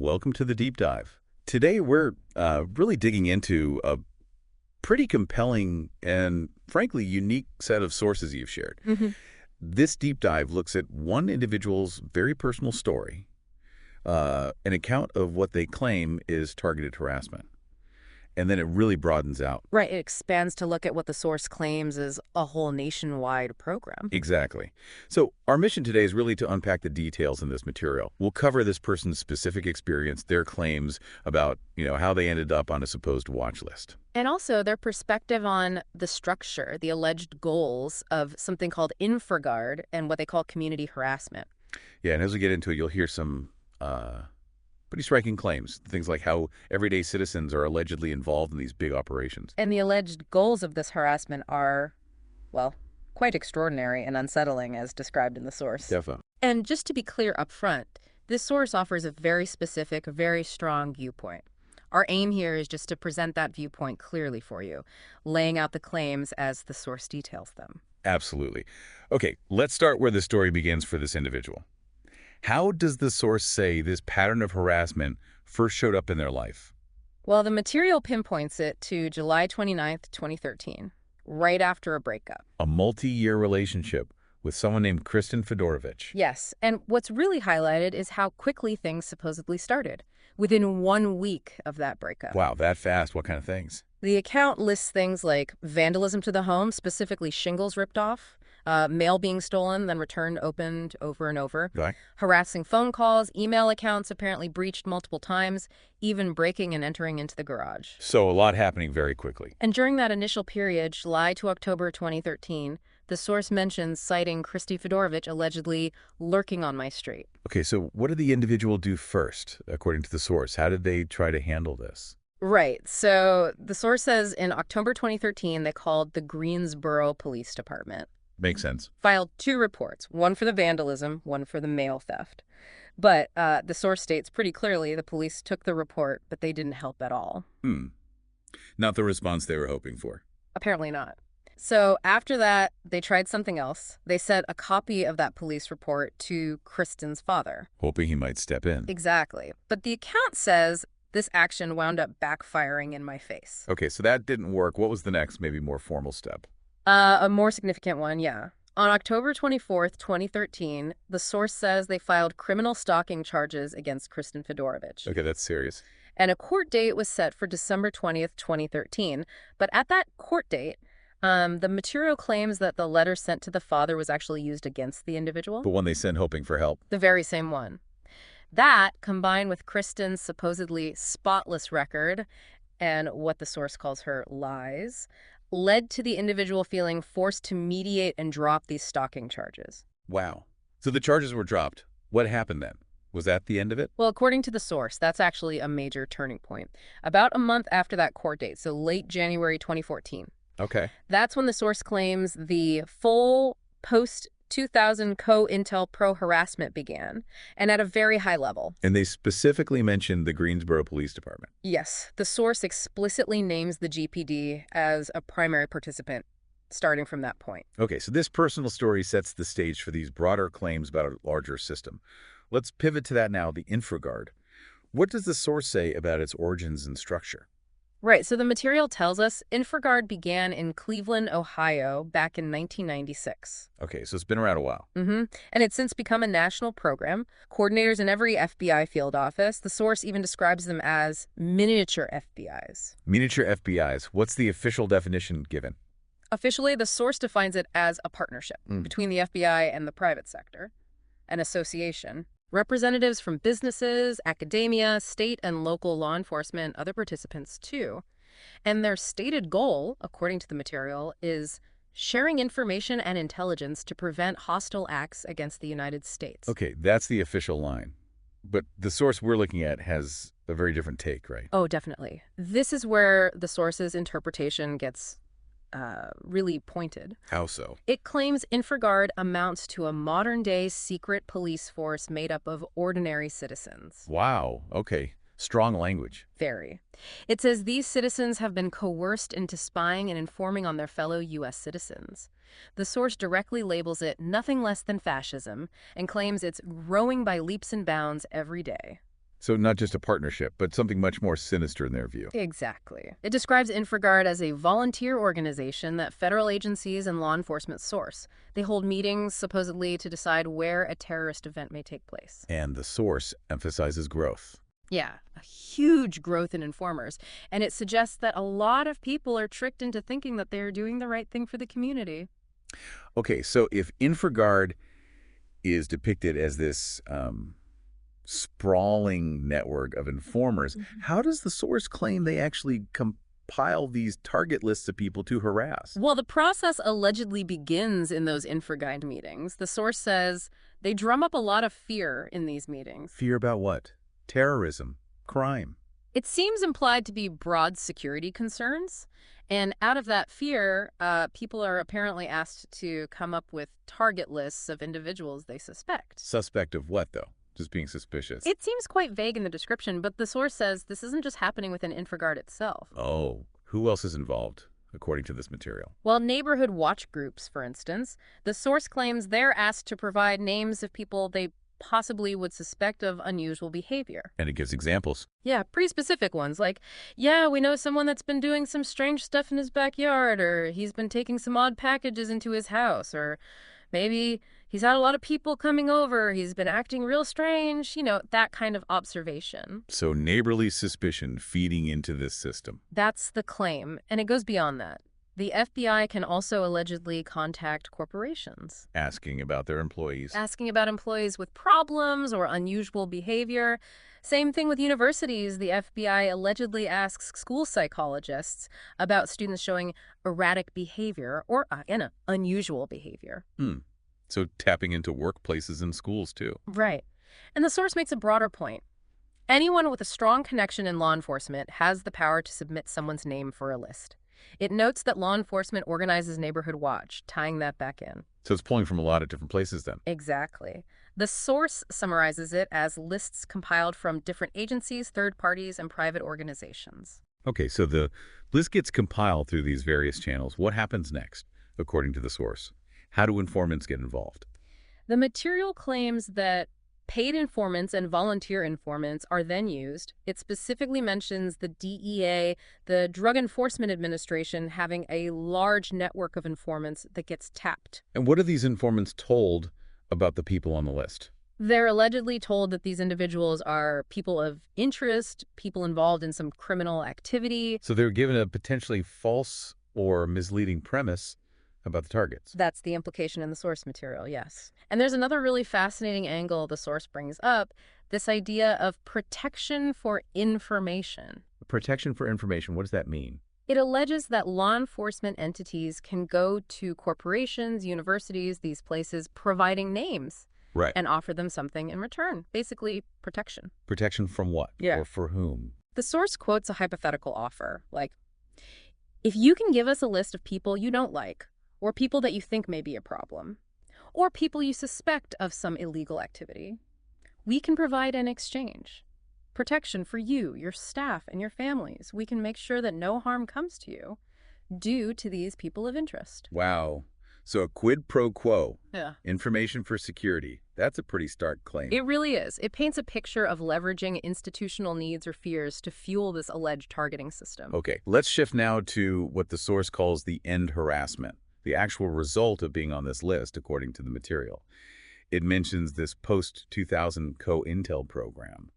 Welcome to the deep dive. Today we're really digging into a pretty compelling and frankly unique set of sources you've shared. hmm This deep dive looks at one individual's very personal story, an account of what they claim is targeted harassment, and then it really broadens out. Right. It expands to look at what the source claims is a whole nationwide program. Exactly. So our mission today is really to unpack the details in this material. We'll cover this person's specific experience, their claims about, how they ended up on a supposed watch list. And also their perspective on the structure, the alleged goals of something called Infraguard and what they call community harassment. Yeah, and as we get into it, you'll hear some pretty striking claims. Things like how everyday citizens are allegedly involved in these big operations. And the alleged goals of this harassment are, well, quite extraordinary and unsettling as described in the source. Definitely. And just to be clear up front, this source offers a very specific, very strong viewpoint. Our aim here is just to present that viewpoint clearly for you, laying out the claims as the source details them. Absolutely. Okay, let's start where the story begins for this individual. How does the source say this pattern of harassment first showed up in their life? Well, the material pinpoints it to July 29th, 2013, right after a breakup. A multi-year relationship with someone named Kristen Fedorovich. Yes, and what's really highlighted is how quickly things supposedly started, within 1 week of that breakup. Wow, that fast? What kind of things? The account lists things like vandalism to the home, specifically shingles ripped off, mail being stolen, then returned opened over and over, Right. harassing phone calls, email accounts apparently breached multiple times, even breaking and entering into the garage. So a lot happening very quickly. And during that initial period, July to October 2013, the source mentions citing Christy Fedorovich allegedly lurking on my street. Okay, so what did the individual do first, according to the source? How did they try to handle this? Right. So the source says in October 2013, they called the Greensboro Police Department. Makes sense. Filed 2 reports, one for the vandalism, one for the mail theft. But the source states pretty clearly the police took the report, but they didn't help at all. Not the response they were hoping for. Apparently not. So after that, they tried something else. They sent a copy of that police report to Kristen's father. Hoping he might step in. Exactly. But the account says this action wound up backfiring in my face. Okay, so that didn't work. What was the next, maybe more formal step? A more significant one, yeah. On October 24th, 2013, the source says they filed criminal stalking charges against Kristen Fedorovich. Okay, that's serious. And a court date was set for December 20th, 2013. But at that court date, the material claims that the letter sent to the father was actually used against the individual. The one they sent hoping for help. The very same one. That, combined with Kristen's supposedly spotless record and what the source calls her lies, led to the individual feeling forced to mediate and drop these stalking charges. Wow. So the charges were dropped. What happened then? Was that the end of it? Well, according to the source, that's actually a major turning point. About a month after that court date, so late January 2014, Okay. that's when the source claims the full post-2000 co-intel pro-harassment began, and at a very high level. And they specifically mentioned the Greensboro Police Department. Yes, the source explicitly names the GPD as a primary participant, starting from that point. Okay, so this personal story sets the stage for these broader claims about a larger system. Let's pivot to that now, the Infraguard. What does the source say about its origins and structure? Right, so the material tells us Infraguard began in Cleveland, Ohio, back in 1996. Okay, so it's been around a while. And it's since become a national program. Coordinators in every FBI field office. The source even describes them as miniature FBIs. Miniature FBIs. What's the official definition given? Officially, the source defines it as a partnership between the FBI and the private sector, an association. Representatives from businesses, academia, state and local law enforcement, other participants too. And their stated goal, according to the material, is sharing information and intelligence to prevent hostile acts against the United States. Okay, that's the official line. But the source we're looking at has a very different take, right? Oh, definitely. This is where the source's interpretation gets really pointed. How so? It claims Infraguard amounts to a modern-day secret police force made up of ordinary citizens. Wow, okay. Strong language. Very. It says these citizens have been coerced into spying and informing on their fellow U.S. citizens. The source directly labels it nothing less than fascism and claims it's growing by leaps and bounds every day. So not just a partnership, but something much more sinister in their view. Exactly. It describes Infraguard as a volunteer organization that federal agencies and law enforcement source. They hold meetings, supposedly, to decide where a terrorist event may take place. And the source emphasizes growth. Yeah, a huge growth in informers. And it suggests that a lot of people are tricked into thinking that they're doing the right thing for the community. Okay, so if Infraguard is depicted as this sprawling network of informers, how does the source claim they actually compile these target lists of people to harass? Well, the process allegedly begins in those Infraguide meetings. The source says they drum up a lot of fear in these meetings. Fear about what? Terrorism, crime. It seems implied to be broad security concerns. And out of that fear, people are apparently asked to come up with target lists of individuals they suspect. Suspect of what, though? Just being suspicious. It seems quite vague in the description, but the source says this isn't just happening within Infraguard itself. Oh, who else is involved, according to this material? Well, neighborhood watch groups, for instance, the source claims they're asked to provide names of people they possibly would suspect of unusual behavior. And it gives examples. Yeah, pretty specific ones, like, yeah, we know someone that's been doing some strange stuff in his backyard, or he's been taking some odd packages into his house, or maybe he's had a lot of people coming over, he's been acting real strange, that kind of observation. So neighborly suspicion feeding into this system. That's the claim, and it goes beyond that. The FBI can also allegedly contact corporations. Asking about their employees. Asking about employees with problems or unusual behavior. Same thing with universities. The FBI allegedly asks school psychologists about students showing erratic behavior or, unusual behavior. So tapping into workplaces and schools, too. Right. And the source makes a broader point. Anyone with a strong connection in law enforcement has the power to submit someone's name for a list. It notes that law enforcement organizes Neighborhood Watch, tying that back in. So it's pulling from a lot of different places then. Exactly. The source summarizes it as lists compiled from different agencies, third parties, and private organizations. Okay, so the list gets compiled through these various channels. What happens next, according to the source? How do informants get involved? The material claims that paid informants and volunteer informants are then used. It specifically mentions the DEA, the Drug Enforcement Administration, having a large network of informants that gets tapped. And what are these informants told about the people on the list? They're allegedly told that these individuals are people of interest, people involved in some criminal activity. So they're given a potentially false or misleading premise about the targets. That's the implication in the source material, yes. And there's another really fascinating angle the source brings up, this idea of protection for information. Protection for information, what does that mean? It alleges that law enforcement entities can go to corporations, universities, these places, providing names. Right. And offer them something in return. Basically, protection. Protection from what? Yeah. Or for whom? The source quotes a hypothetical offer, like, if you can give us a list of people you don't like, or people that you think may be a problem, or people you suspect of some illegal activity, we can provide an exchange. Protection for you, your staff, and your families. We can make sure that no harm comes to you due to these people of interest. Wow. So a quid pro quo. Yeah. Information for security. That's a pretty stark claim. It really is. It paints a picture of leveraging institutional needs or fears to fuel this alleged targeting system. Okay, let's shift now to what the source calls the end harassment, the actual result of being on this list, according to the material. It mentions this post-2000 co-intel program.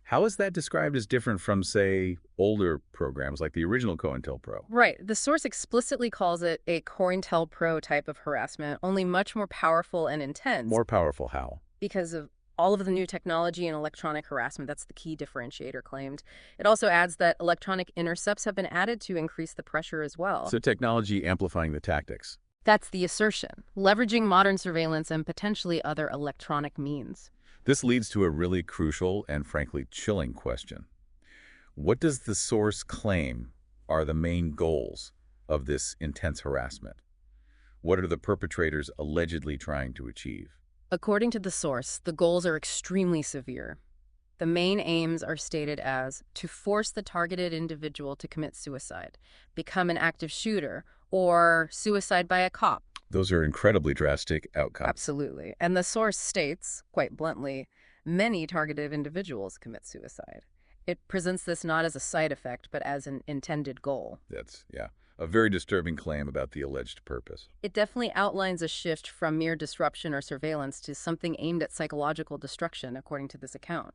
How is that described as different from, say, older programs like the original COINTELPRO? Right. The source explicitly calls it a COINTELPRO type of harassment, only much more powerful and intense. More powerful how? Because of all of the new technology and electronic harassment. That's the key differentiator claimed. It also adds that electronic intercepts have been added to increase the pressure as well. So technology amplifying the tactics. That's the assertion, leveraging modern surveillance and potentially other electronic means. This leads to a really crucial and frankly chilling question. What does the source claim are the main goals of this intense harassment? What are the perpetrators allegedly trying to achieve? According to the source, the goals are extremely severe. The main aims are stated as to force the targeted individual to commit suicide, become an active shooter, or suicide by a cop. Those are incredibly drastic outcomes. Absolutely. And the source states, quite bluntly, many targeted individuals commit suicide. It presents this not as a side effect, but as an intended goal. That's, yeah, a very disturbing claim about the alleged purpose. It definitely outlines a shift from mere disruption or surveillance to something aimed at psychological destruction, according to this account.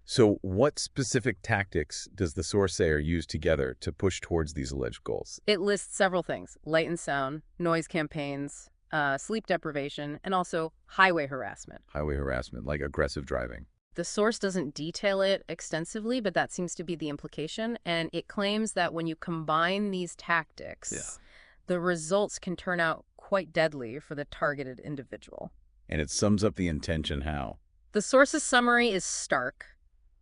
So what specific tactics does the source say are used together to push towards these alleged goals? It lists several things: light and sound, noise campaigns, sleep deprivation, and also highway harassment. Highway harassment, like aggressive driving. The source doesn't detail it extensively, but that seems to be the implication, and it claims that when you combine these tactics, the results can turn out quite deadly for the targeted individual. And it sums up the intention how? The source's summary is stark.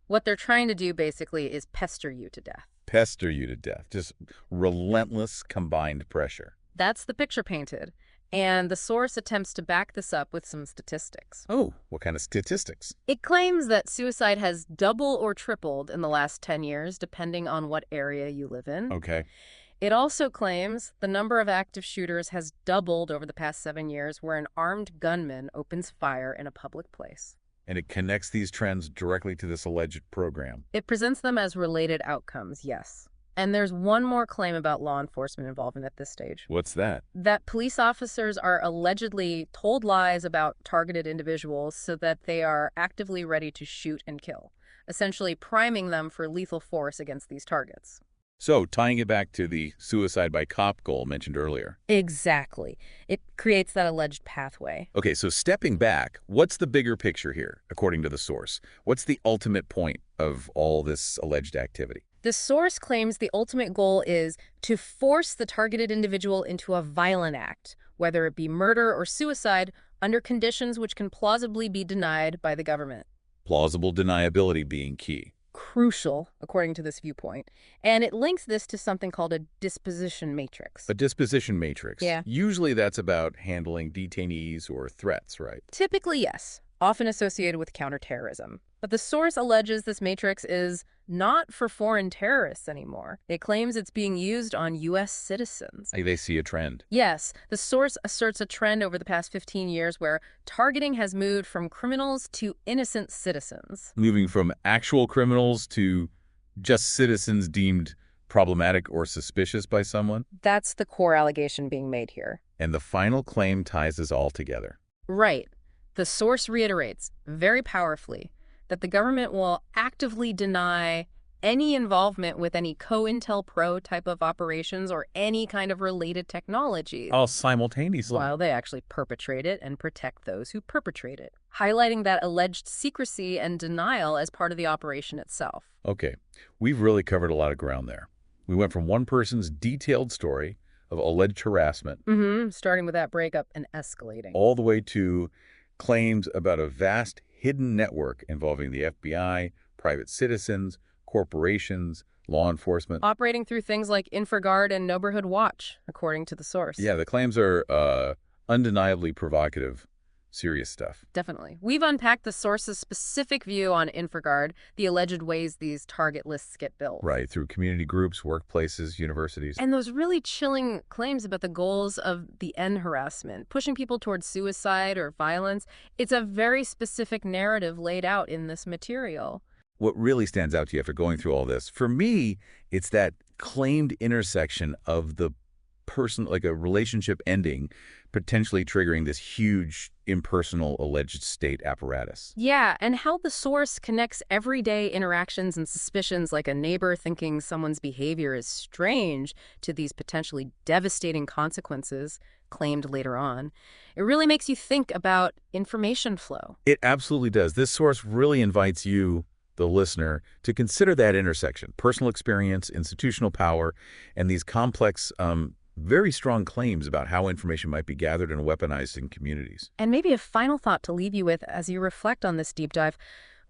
What they're trying to do, basically, is pester you to death. Pester you to death. Just relentless combined pressure. That's the picture painted. And the source attempts to back this up with some statistics. Oh, what kind of statistics? It claims that suicide has doubled or tripled in the last 10 years, depending on what area you live in. Okay. It also claims the number of active shooters has doubled over the past 7 years, where an armed gunman opens fire in a public place. And it connects these trends directly to this alleged program. It presents them as related outcomes, yes. And there's one more claim about law enforcement involvement at this stage. What's that? That police officers are allegedly told lies about targeted individuals so that they are actively ready to shoot and kill, essentially priming them for lethal force against these targets. So, tying it back to the suicide by cop goal mentioned earlier. Exactly. It creates that alleged pathway. Okay, so stepping back, what's the bigger picture here, according to the source? What's the ultimate point of all this alleged activity? The source claims the ultimate goal is to force the targeted individual into a violent act, whether it be murder or suicide, under conditions which can plausibly be denied by the government. Plausible deniability being key. Crucial, according to this viewpoint. And it links this to something called a disposition matrix. A disposition matrix. Yeah. Usually that's about handling detainees or threats, right? Typically, yes, often associated with counterterrorism. But the source alleges this matrix is not for foreign terrorists anymore. It claims it's being used on U.S. citizens. They see a trend. Yes, the source asserts a trend over the past 15 years where targeting has moved from criminals to innocent citizens. Moving from actual criminals to just citizens deemed problematic or suspicious by someone. That's the core allegation being made here. And the final claim ties this all together. Right. The source reiterates, very powerfully, that the government will actively deny any involvement with any COINTELPRO type of operations or any kind of related technology. All simultaneously. While they actually perpetrate it and protect those who perpetrate it, highlighting that alleged secrecy and denial as part of the operation itself. Okay, we've really covered a lot of ground there. We went from one person's detailed story of alleged harassment, starting with that breakup and escalating. all the way to claims about a vast hidden network involving the FBI, private citizens, corporations, law enforcement. Operating through things like Infraguard and Neighborhood Watch, according to the source. Yeah, the claims are undeniably provocative, serious stuff. Definitely. We've unpacked the source's specific view on Infraguard, the alleged ways these target lists get built. Right, through community groups, workplaces, universities. And those really chilling claims about the goals of the end harassment, pushing people towards suicide or violence. It's a very specific narrative laid out in this material. What really stands out to you after going through all this, for me, it's that claimed intersection of the person, like a relationship ending, potentially triggering this huge impersonal alleged state apparatus. Yeah, and how the source connects everyday interactions and suspicions, like a neighbor thinking someone's behavior is strange, to these potentially devastating consequences claimed later on. It really makes you think about information flow. It absolutely does. This source really invites you, the listener, to consider that intersection: personal experience, institutional power, and these complex, very strong claims about how information might be gathered and weaponized in communities. And maybe a final thought to leave you with as you reflect on this deep dive.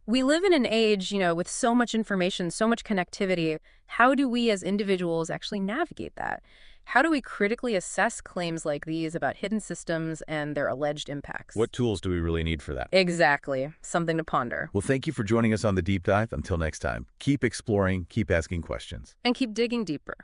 We live in an age, with so much information, so much connectivity. How do we as individuals actually navigate that? How do we critically assess claims like these about hidden systems and their alleged impacts? What tools do we really need for that? Exactly. Something to ponder. Well, thank you for joining us on the deep dive. Until next time, keep exploring, keep asking questions. And keep digging deeper.